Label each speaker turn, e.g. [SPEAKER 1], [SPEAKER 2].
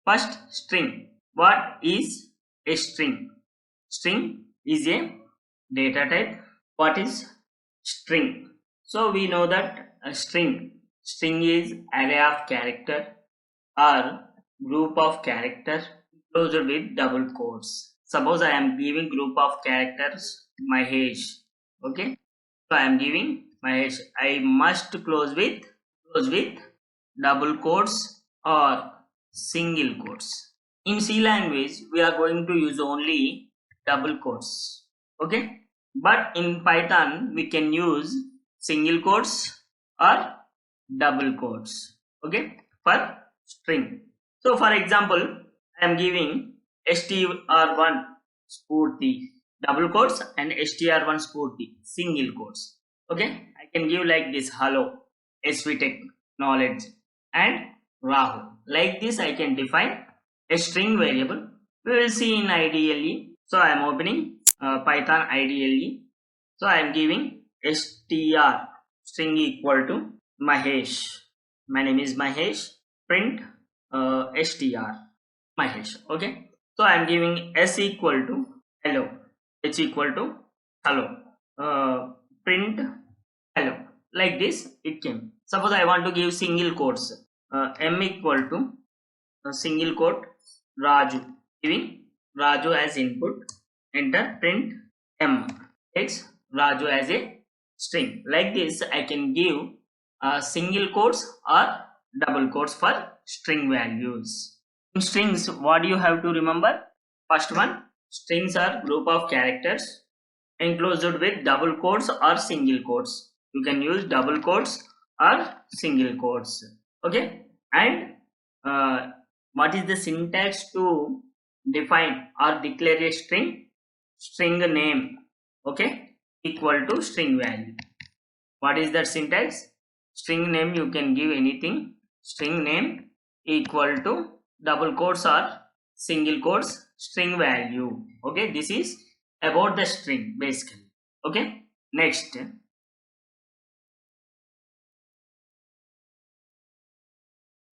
[SPEAKER 1] First, string. What is a string? String is a data type. What is string? So we know that a string is array of character or group of character closed with double quotes. Suppose I am giving group of characters Mahesh. Okay, so I am giving Mahesh. I must close with double quotes or single quotes. In C language, we are going to use only double quotes. Okay, but in Python, we can use single quotes or double quotes. Okay, for string. So, for example, I am giving str1 spurti double quotes and str1 spurti single quotes. Okay, I can give like this: hello, svtech, knowledge, and Rahul. Like this, I can define a string variable. We will see in IDLE. So I am opening Python IDLE. So I am giving str string equal to Mahesh. My name is Mahesh. Print str Mahesh. Okay. So I am giving s equal to hello. H equal to hello. Print hello. Like this, it came. Suppose I want to give single quotes. M equal to single quote Raju, giving Raju as input. Enter, print M, takes Raju as a string. Like this, I can give single quotes or double quotes for string values. In strings, what do you have to remember? First one, strings are group of characters enclosed with double quotes or single quotes. You can use double quotes or single quotes. Okay, and what is the syntax to define or declare a string? String name, okay, equal to string value. What is that syntax? String name, you can give anything. String name equal to double quotes or single quotes string value. Okay, this is about the string basically. Okay, next,